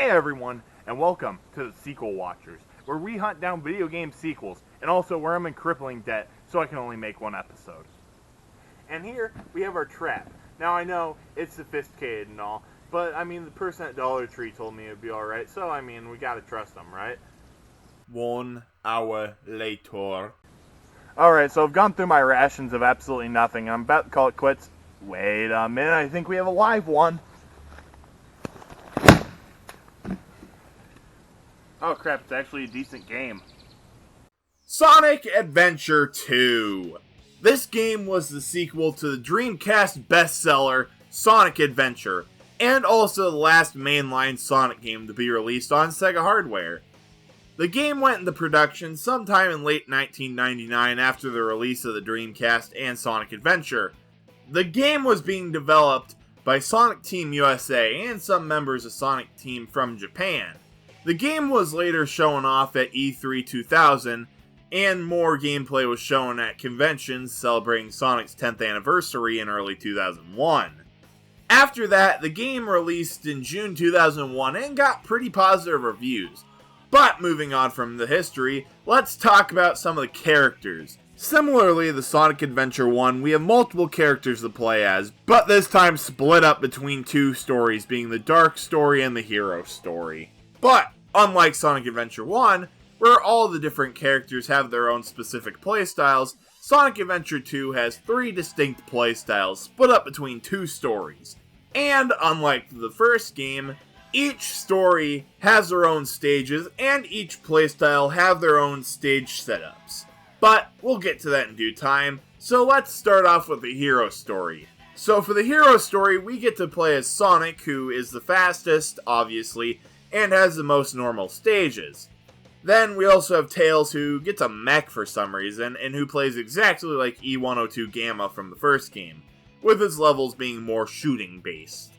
Hey everyone, and welcome to the Sequel Watchers, where we hunt down video game sequels, and also where I'm in crippling debt, so I can only make one episode. And here, we have our trap. Now I know, it's sophisticated and all, but I mean, the person at Dollar Tree told me it'd be alright, so I mean, we gotta trust them, right? 1 hour later. Alright, so I've gone through my rations of absolutely nothing, and I'm about to call it quits. Wait a minute, I think we have a live one. Oh crap, it's actually a decent game. Sonic Adventure 2. This game was the sequel to the Dreamcast bestseller Sonic Adventure, and also the last mainline Sonic game to be released on Sega hardware. The game went into production sometime in late 1999 after the release of the Dreamcast and Sonic Adventure. The game was being developed by Sonic Team USA and some members of Sonic Team from Japan. The game was later shown off at E3 2000, and more gameplay was shown at conventions celebrating Sonic's 10th anniversary in early 2001. After that, the game released in June 2001 and got pretty positive reviews. But moving on from the history, let's talk about some of the characters. Similarly to Sonic Adventure 1, we have multiple characters to play as, but this time split up between two stories, being the Dark Story and the Hero Story. But, unlike Sonic Adventure 1, where all the different characters have their own specific playstyles, Sonic Adventure 2 has 3 distinct playstyles split up between 2 stories. And, unlike the first game, each story has their own stages, and each playstyle have their own stage setups. But, we'll get to that in due time, so let's start off with the Hero Story. So for the Hero Story, we get to play as Sonic, who is the fastest, obviously, and has the most normal stages. Then we also have Tails, who gets a mech for some reason, and who plays exactly like E102 Gamma from the first game, with his levels being more shooting based.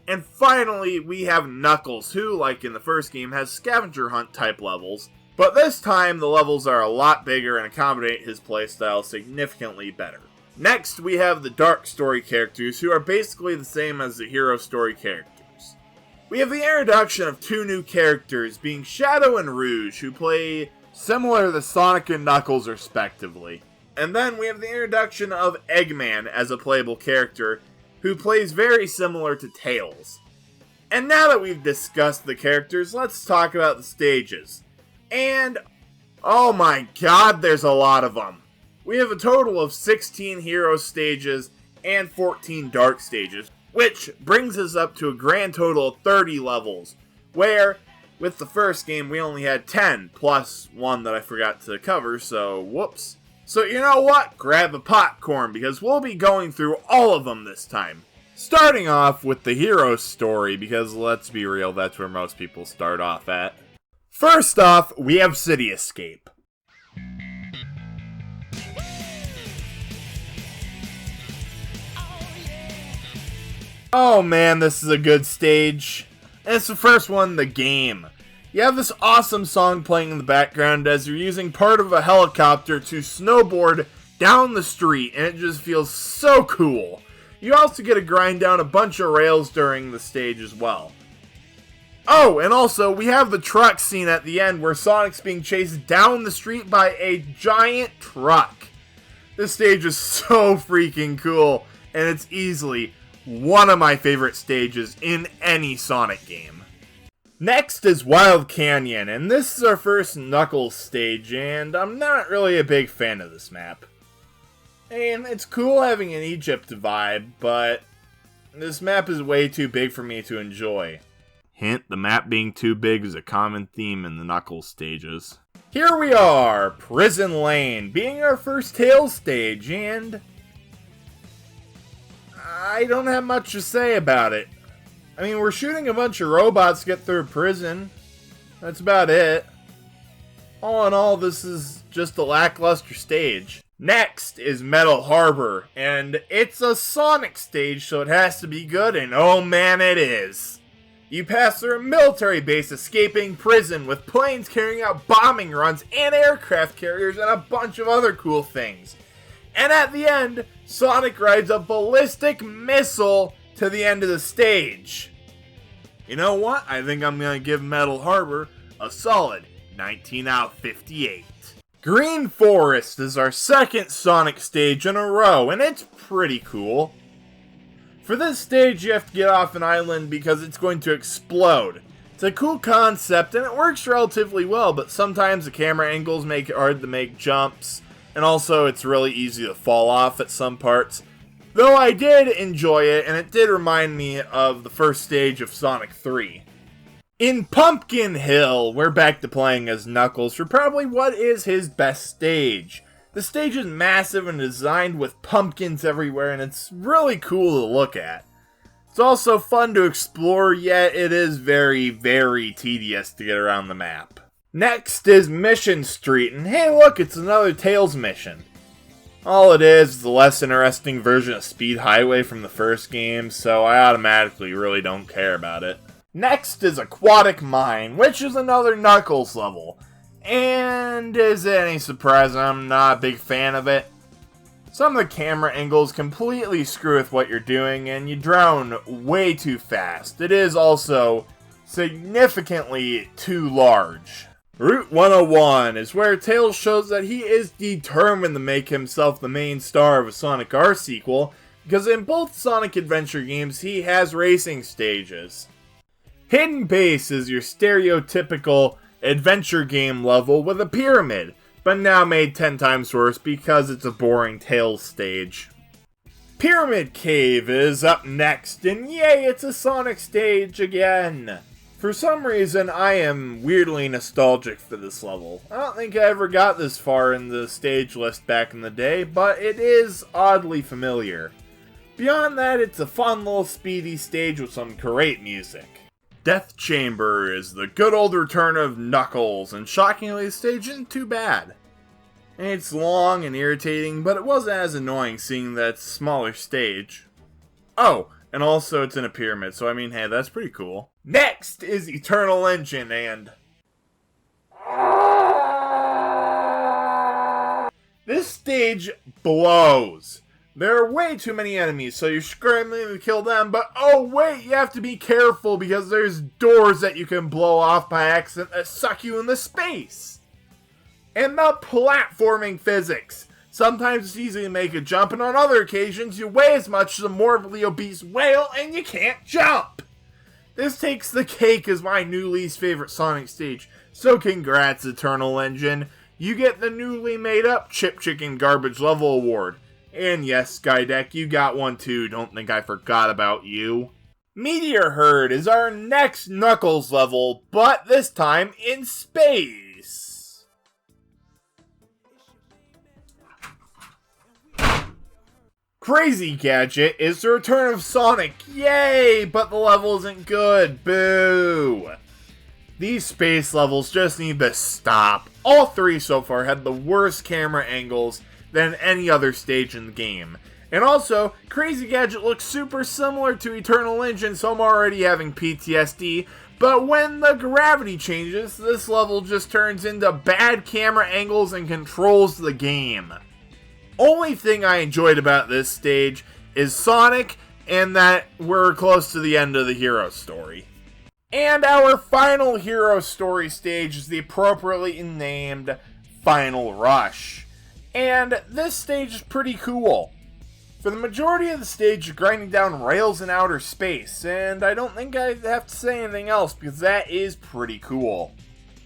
And finally, we have Knuckles, who, like in the first game, has scavenger hunt type levels, but this time the levels are a lot bigger and accommodate his playstyle significantly better. Next, we have the Dark Story characters, who are basically the same as the Hero Story characters. We have the introduction of 2 new characters, being Shadow and Rouge, who play similar to Sonic and Knuckles respectively. And then we have the introduction of Eggman as a playable character, who plays very similar to Tails. And now that we've discussed the characters, let's talk about the stages. And, oh my god, there's a lot of them. We have a total of 16 Hero stages and 14 Dark stages, which brings us up to a grand total of 30 levels, where, with the first game, we only had 10, plus one that I forgot to cover, so whoops. So you know what? Grab a popcorn, because we'll be going through all of them this time. Starting off with the Hero Story, because let's be real, that's where most people start off at. First off, we have City Escape. Oh man, this is a good stage. And it's the first one in the game. You have this awesome song playing in the background as you're using part of a helicopter to snowboard down the street, and it just feels so cool. You also get to grind down a bunch of rails during the stage as well. Oh, and also, we have the truck scene at the end where Sonic's being chased down the street by a giant truck. This stage is so freaking cool, and it's easily one of my favorite stages in any Sonic game. Next is Wild Canyon, and this is our first Knuckles stage, and I'm not really a big fan of this map. And it's cool having an Egypt vibe, but this map is way too big for me to enjoy. Hint, the map being too big is a common theme in the Knuckles stages. Here we are, Prison Lane, being our first Tails stage, and I don't have much to say about it. I mean, we're shooting a bunch of robots to get through a prison. That's about it. All in all, this is just a lackluster stage. Next is Metal Harbor, and it's a Sonic stage, so it has to be good, and oh man, it is. You pass through a military base escaping prison with planes carrying out bombing runs and aircraft carriers and a bunch of other cool things. And at the end, Sonic rides a ballistic missile to the end of the stage. You know what? I think I'm going to give Metal Harbor a solid 19 out of 58. Green Forest is our second Sonic stage in a row, and it's pretty cool. For this stage, you have to get off an island because it's going to explode. It's a cool concept, and it works relatively well, but sometimes the camera angles make it hard to make jumps, and also it's really easy to fall off at some parts. Though I did enjoy it, and it did remind me of the first stage of Sonic 3. In Pumpkin Hill, we're back to playing as Knuckles for probably what is his best stage. The stage is massive and designed with pumpkins everywhere, and it's really cool to look at. It's also fun to explore, yet it is very, very tedious to get around the map. Next is Mission Street, and hey look, it's another Tails mission. All it is a less interesting version of Speed Highway from the first game, so I automatically really don't care about it. Next is Aquatic Mine, which is another Knuckles level. And is it any surprise I'm not a big fan of it? Some of the camera angles completely screw with what you're doing, and you drown way too fast. It is also significantly too large. Route 101 is where Tails shows that he is determined to make himself the main star of a Sonic R sequel, because in both Sonic Adventure games he has racing stages. Hidden Base is your stereotypical adventure game level with a pyramid, but now made 10 times worse because it's a boring Tails stage. Pyramid Cave is up next, and yay, it's a Sonic stage again! For some reason, I am weirdly nostalgic for this level. I don't think I ever got this far in the stage list back in the day, but it is oddly familiar. Beyond that, it's a fun little speedy stage with some great music. Death Chamber is the good old return of Knuckles, and shockingly, the stage isn't too bad. It's long and irritating, but it wasn't as annoying seeing that it's a smaller stage. Oh, and also it's in a pyramid, so I mean, hey, that's pretty cool. Next is Eternal Engine, and this stage blows. There are way too many enemies, so you're scrambling to kill them, but oh wait, you have to be careful because there's doors that you can blow off by accident that suck you into space. And the platforming physics. Sometimes it's easy to make a jump, and on other occasions you weigh as much as a morbidly obese whale and you can't jump. This takes the cake as my new least favorite Sonic stage, so congrats Eternal Engine. You get the newly made up Chip Chicken Garbage Level Award. And yes, Skydeck, you got one too, don't think I forgot about you. Meteor Herd is our next Knuckles level, but this time in space. Crazy Gadget is the return of Sonic, yay, but the level isn't good, boo. These space levels just need to stop. All three so far had the worst camera angles than any other stage in the game. And also, Crazy Gadget looks super similar to Eternal Engine, so I'm already having PTSD, but when the gravity changes, this level just turns into bad camera angles and controls the game. Only thing I enjoyed about this stage is Sonic, and that we're close to the end of the hero story. And our final hero story stage is the appropriately named Final Rush. And this stage is pretty cool. For the majority of the stage, you're grinding down rails in outer space, and I don't think I have to say anything else because that is pretty cool.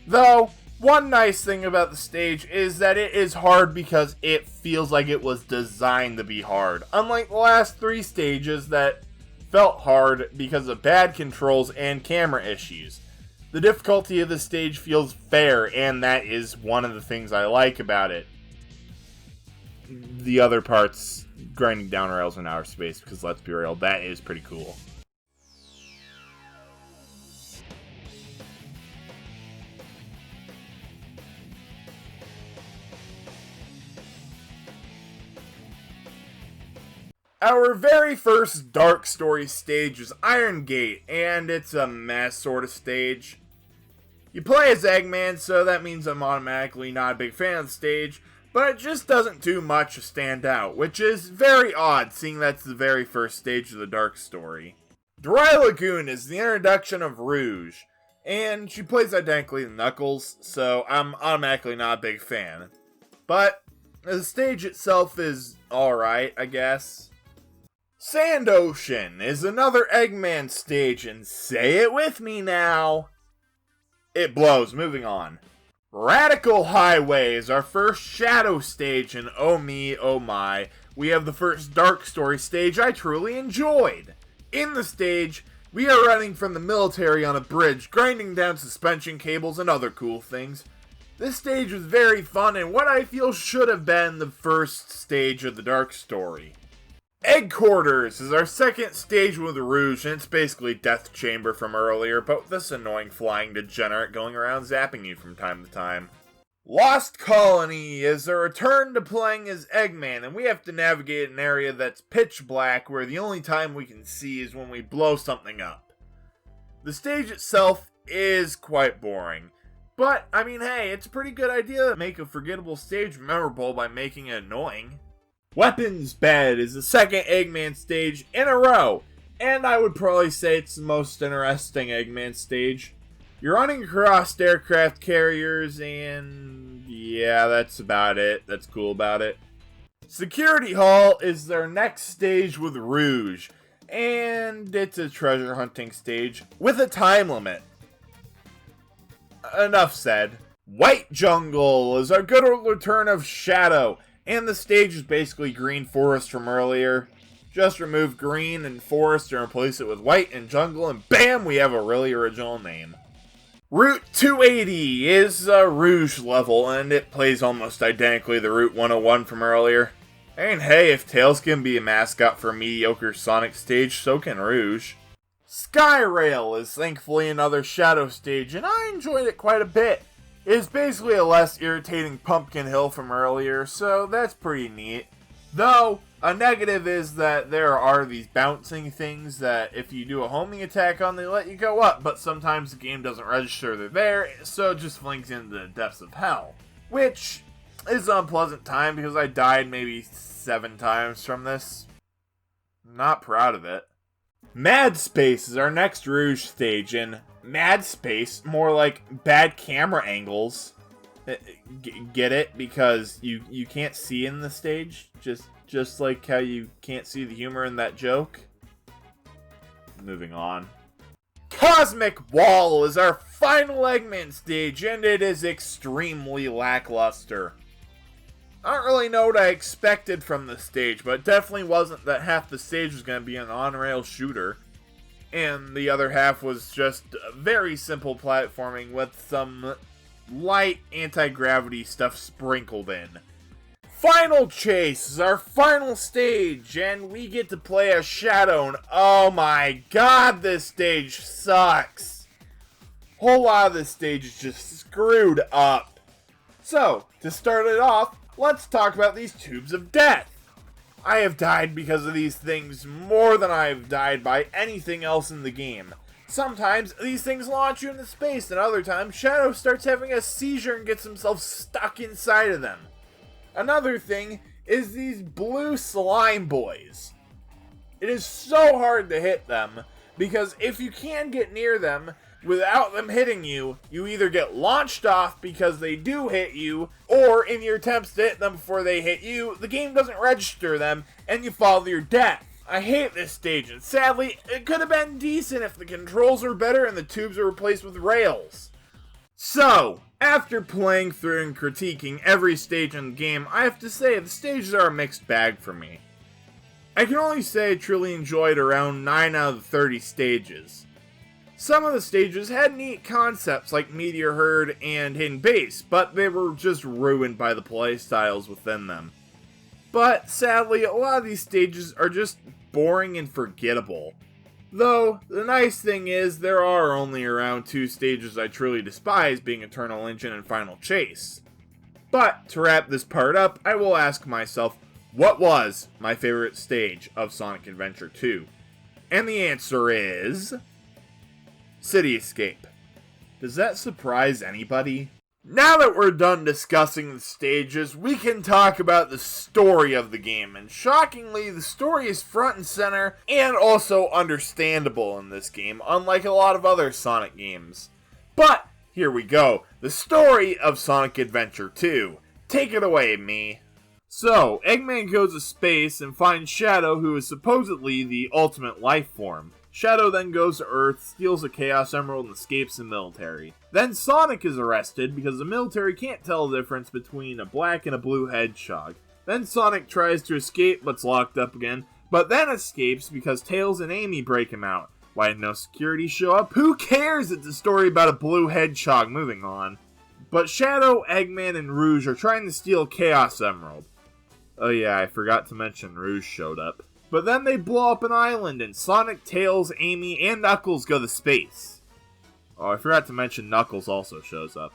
Though, one nice thing about the stage is that it is hard because it feels like it was designed to be hard, unlike the last three stages that felt hard because of bad controls and camera issues. The difficulty of the stage feels fair, and that is one of the things I like about it. The other parts, grinding down rails in outer space, because let's be real, that is pretty cool. Our very first Dark Story stage is Iron Gate, and it's a mess sort of stage. You play as Eggman, so that means I'm automatically not a big fan of the stage, but it just doesn't do much to stand out, which is very odd, seeing that's the very first stage of the Dark Story. Dry Lagoon is the introduction of Rouge, and she plays identically to Knuckles, so I'm automatically not a big fan. But the stage itself is alright, I guess. Sand Ocean is another Eggman stage, and say it with me now. It blows. Moving on. Radical Highway is our first Shadow stage, and oh me, oh my, we have the first Dark Story stage I truly enjoyed. In the stage, we are running from the military on a bridge, grinding down suspension cables and other cool things. This stage was very fun and what I feel should have been the first stage of the Dark Story. Egg Quarters is our second stage with Rouge, and it's basically Death Chamber from earlier, but with this annoying flying degenerate going around zapping you from time to time. Lost Colony is a return to playing as Eggman, and we have to navigate an area that's pitch black where the only time we can see is when we blow something up. The stage itself is quite boring, but I mean hey, it's a pretty good idea to make a forgettable stage memorable by making it annoying. Weapons Bed is the second Eggman stage in a row, and I would probably say it's the most interesting Eggman stage. You're running across aircraft carriers, and yeah, that's about it. That's cool about it. Security Hall is their next stage with Rouge, and it's a treasure hunting stage with a time limit. Enough said. White Jungle is our good old return of Shadow, and the stage is basically Green Forest from earlier. Just remove green and forest and replace it with white and jungle, and bam, we have a really original name. Route 280 is a Rouge level, and it plays almost identically to Route 101 from earlier. And hey, if Tails can be a mascot for a mediocre Sonic stage, so can Rouge. Skyrail is thankfully another Shadow stage, and I enjoyed it quite a bit. It is basically a less irritating Pumpkin Hill from earlier, so that's pretty neat. Though, a negative is that there are these bouncing things that if you do a homing attack on, they let you go up, but sometimes the game doesn't register they're there, so it just flinks into the depths of hell. Which is an unpleasant time because I died maybe 7 times from this. Not proud of it. Mad Space is our next Rouge stage, and Mad Space, more like bad camera angles. Get it? Because you can't see in the stage, just like how you can't see the humor in that joke. Moving on. Cosmic Wall is our final Eggman stage, and it is extremely lackluster. I don't really know what I expected from the stage, but it definitely wasn't that half the stage was going to be an on-rail shooter, and the other half was just very simple platforming with some light anti-gravity stuff sprinkled in. Final Chase is our final stage, and we get to play as Shadow, and oh my god, this stage sucks. A whole lot of this stage is just screwed up. So, to start it off, let's talk about these tubes of death. I have died because of these things more than I have died by anything else in the game. Sometimes these things launch you into space, and other times Shadow starts having a seizure and gets himself stuck inside of them. Another thing is these blue slime boys. It is so hard to hit them, because if you can get near them without them hitting you, you either get launched off because they do hit you, or in your attempts to hit them before they hit you, the game doesn't register them, and you fall to your death. I hate this stage, and sadly, it could have been decent if the controls were better and the tubes were replaced with rails. So, after playing through and critiquing every stage in the game, I have to say the stages are a mixed bag for me. I can only say I truly enjoyed around 9 out of the 30 stages. Some of the stages had neat concepts like Meteor Herd and Hidden Base, but they were just ruined by the playstyles within them. But sadly, a lot of these stages are just boring and forgettable. Though, the nice thing is, there are only around 2 stages I truly despise, being Eternal Engine and Final Chase. But, to wrap this part up, I will ask myself, what was my favorite stage of Sonic Adventure 2? And the answer is... City Escape. Does that surprise anybody? Now that we're done discussing the stages, we can talk about the story of the game, and shockingly, the story is front and center, and also understandable in this game, unlike a lot of other Sonic games. But, here we go, the story of Sonic Adventure 2. Take it away, me. So, Eggman goes to space and finds Shadow, who is supposedly the ultimate life form. Shadow then goes to Earth, steals a Chaos Emerald, and escapes the military. Then Sonic is arrested because the military can't tell the difference between a black and a blue hedgehog. Then Sonic tries to escape but's locked up again, but then escapes because Tails and Amy break him out. Why did no security show up? Who cares? It's a story about a blue hedgehog. Moving on. But Shadow, Eggman, and Rouge are trying to steal Chaos Emerald. Oh yeah, I forgot to mention Rouge showed up. But then they blow up an island, and Sonic, Tails, Amy, and Knuckles go to space. Oh, I forgot to mention Knuckles also shows up.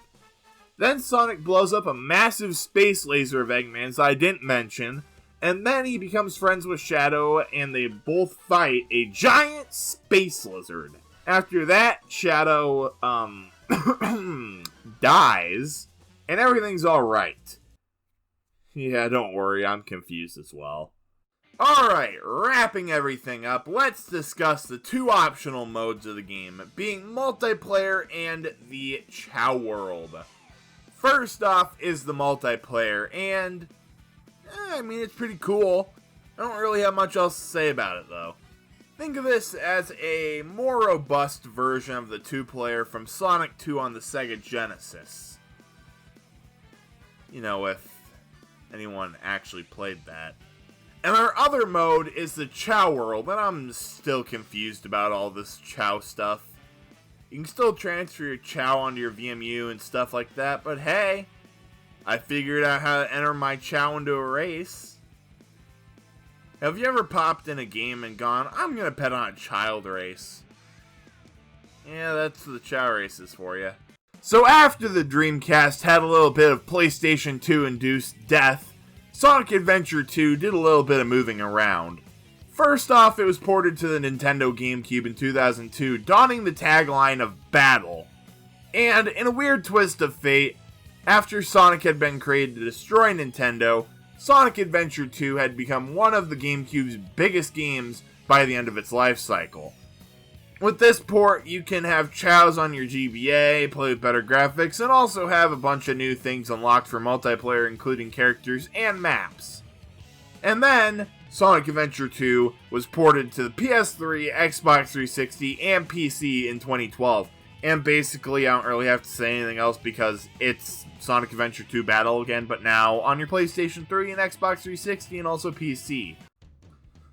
Then Sonic blows up a massive space laser of Eggman's I didn't mention, and then he becomes friends with Shadow, and they both fight a giant space lizard. After that, Shadow, dies, and everything's alright. Yeah, don't worry, I'm confused as well. Alright, wrapping everything up, let's discuss the two optional modes of the game, being multiplayer and the Chow World. First off is the multiplayer, and, it's pretty cool. I don't really have much else to say about it, though. Think of this as a more robust version of the two-player from Sonic 2 on the Sega Genesis. You know, if anyone actually played that. And our other mode is the Chow World, and I'm still confused about all this Chow stuff. You can still transfer your Chow onto your VMU and stuff like that, but hey, I figured out how to enter my Chow into a race. Have you ever popped in a game and gone, I'm gonna bet on a child race? Yeah, that's the Chow races for you. So after the Dreamcast had a little bit of PlayStation 2 induced death, Sonic Adventure 2 did a little bit of moving around. First off, it was ported to the Nintendo GameCube in 2002, donning the tagline of Battle. And in a weird twist of fate, after Sonic had been created to destroy Nintendo, Sonic Adventure 2 had become one of the GameCube's biggest games by the end of its life cycle. With this port, you can have Chows on your GBA, play with better graphics, and also have a bunch of new things unlocked for multiplayer, including characters and maps. And then, Sonic Adventure 2 was ported to the PS3, Xbox 360, and PC in 2012. And basically, I don't really have to say anything else because it's Sonic Adventure 2 Battle again, but now on your PlayStation 3 and Xbox 360 and also PC.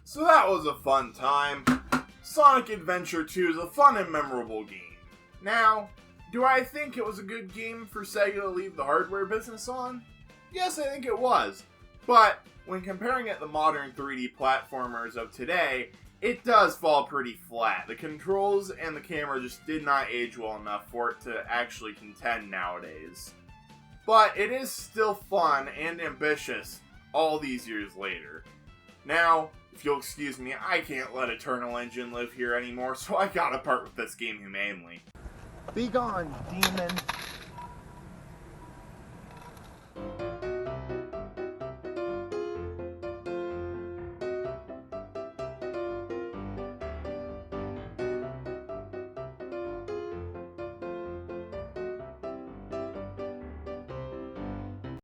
So that was a fun time. Sonic Adventure 2 is a fun and memorable game. Now, do I think it was a good game for Sega to leave the hardware business on? Yes, I think it was. But, when comparing it to modern 3D platformers of today, it does fall pretty flat. The controls and the camera just did not age well enough for it to actually contend nowadays. But it is still fun and ambitious all these years later. Now, if you'll excuse me, I can't let Eternal Engine live here anymore, so I gotta part with this game humanely. Be gone, demon.